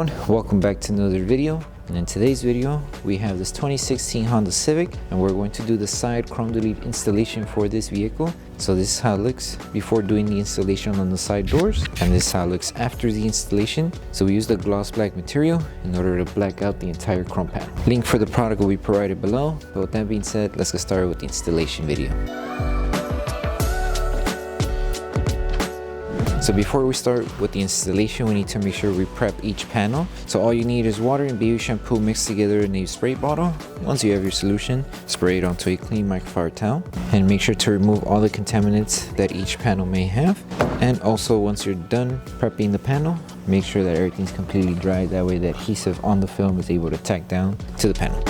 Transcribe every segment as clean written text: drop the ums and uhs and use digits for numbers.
everyone, welcome back to another video. And in today's video we have this 2016 Honda Civic, and we're going to do the side chrome delete installation for this vehicle. So this is how it looks before doing the installation on the side doors, and this is how it looks after the installation. So we used a gloss black material in order to black out the entire chrome panel. Link for the product will be provided below. But with that being said, let's get started with the installation video. So before we start with the installation, we need to make sure we prep each panel. So all you need is water and baby shampoo mixed together in a spray bottle. Once you have your solution, spray it onto a clean microfiber towel and make sure to remove all the contaminants that each panel may have. And also, once you're done prepping the panel, make sure that everything's completely dry. That way the adhesive on the film is able to tack down to the panel.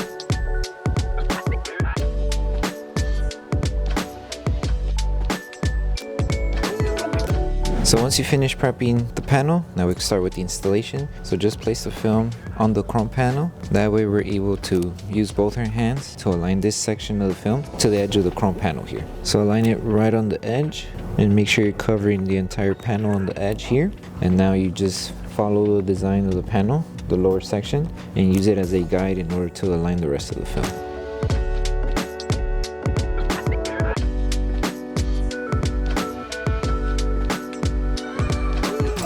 So once you finish prepping the panel, now we can start with the installation. So just place the film on the chrome panel. That way we're able to use both our hands to align this section of the film to the edge of the chrome panel here. So align it right on the edge and make sure you're covering the entire panel on the edge here. And now you just follow the design of the panel, the lower section, and use it as a guide in order to align the rest of the film.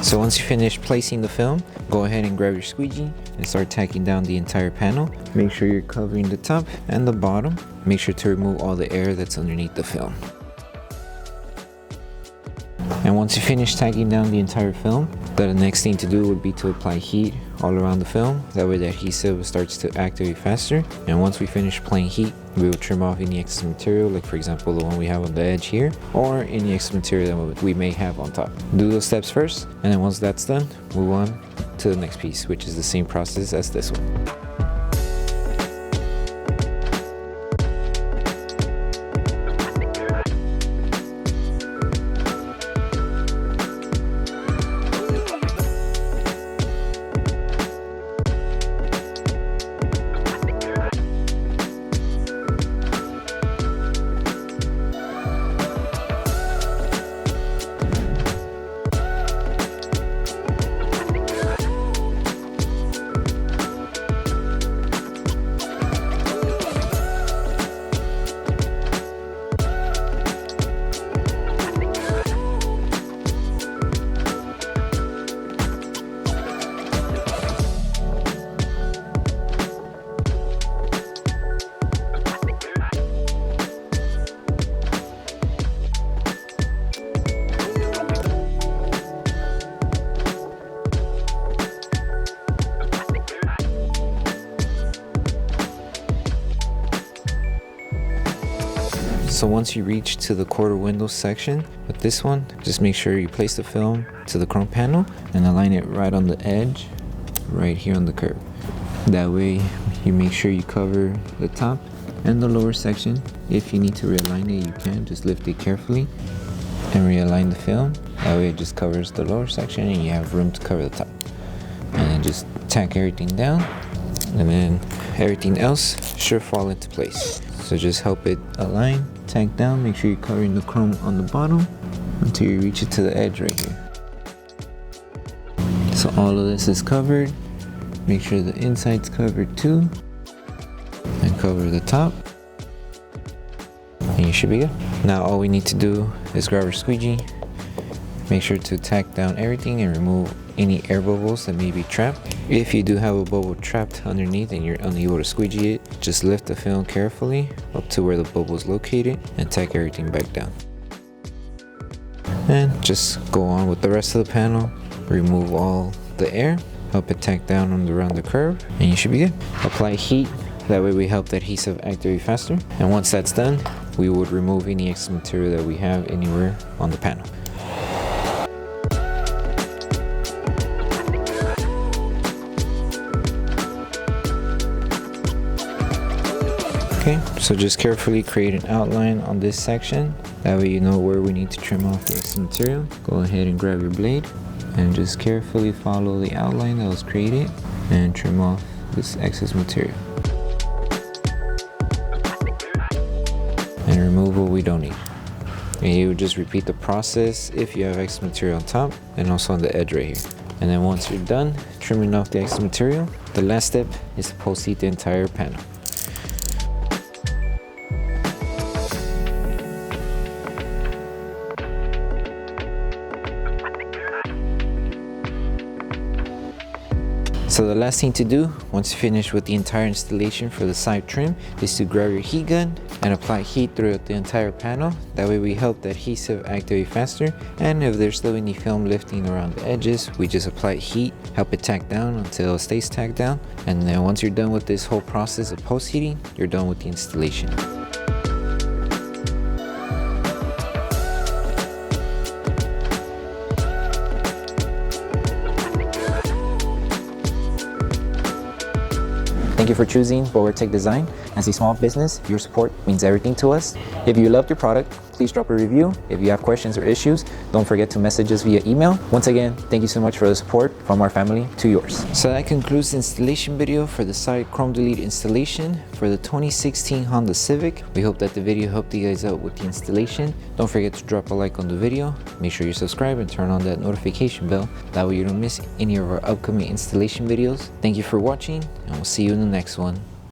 So once you finish placing the film, go ahead and grab your squeegee and start tacking down the entire panel. Make sure you're covering the top and the bottom. Make sure to remove all the air that's underneath the film. And once you finish tacking down the entire film, the next thing to do would be to apply heat all around the film. That way the adhesive starts to activate faster. And once we finish applying heat, we will trim off any excess material, like for example the one we have on the edge here, or any excess material that we may have on top. Do those steps first, and then once that's done, move on to the next piece, which is the same process as this one. So once you reach to the quarter window section with this one, just make sure you place the film to the chrome panel and align it right on the edge, right here on the curve. That way you make sure you cover the top and the lower section. If you need to realign it, you can. Just lift it carefully and realign the film. That way it just covers the lower section and you have room to cover the top. And then just tack everything down, and then everything else should fall into place. So just help it align, tack down, make sure you're covering the chrome on the bottom until you reach it to the edge right here. So all of this is covered. Make sure the inside's covered too, and cover the top, and you should be good. Now all we need to do is grab our squeegee, make sure to tack down everything and remove any air bubbles that may be trapped. If you do have a bubble trapped underneath and you're unable to squeegee it, just lift the film carefully up to where the bubble is located and tack everything back down. And just go on with the rest of the panel. Remove all the air, help it tack down around the curve, and you should be good. Apply heat, that way we help the adhesive activate faster. And once that's done, we would remove any excess material that we have anywhere on the panel. Okay, so just carefully create an outline on this section. That way you know where we need to trim off the excess material. Go ahead and grab your blade and just carefully follow the outline that was created and trim off this excess material. And remove what we don't need. And you would just repeat the process if you have extra material on top and also on the edge right here. And then once you're done trimming off the extra material, the last step is to post heat the entire panel. So the last thing to do once you finish with the entire installation for the side trim is to grab your heat gun and apply heat throughout the entire panel. That way we help the adhesive activate faster, and if there's still any film lifting around the edges, we just apply heat, help it tack down until it stays tacked down. And then once you're done with this whole process of post heating, you're done with the installation. Thank you for choosing Bogar Tech Design. As a small business, your support means everything to us. If you loved your product, please drop a review. If you have questions or issues, don't forget to message us via email. Once again, thank you so much for the support from our family to yours. So that concludes the installation video for the side chrome delete installation for the 2016 Honda Civic. We hope that the video helped you guys out with the installation. Don't forget to drop a like on the video. Make sure you subscribe and turn on that notification bell. That way you don't miss any of our upcoming installation videos. Thank you for watching, and we'll see you in the next one.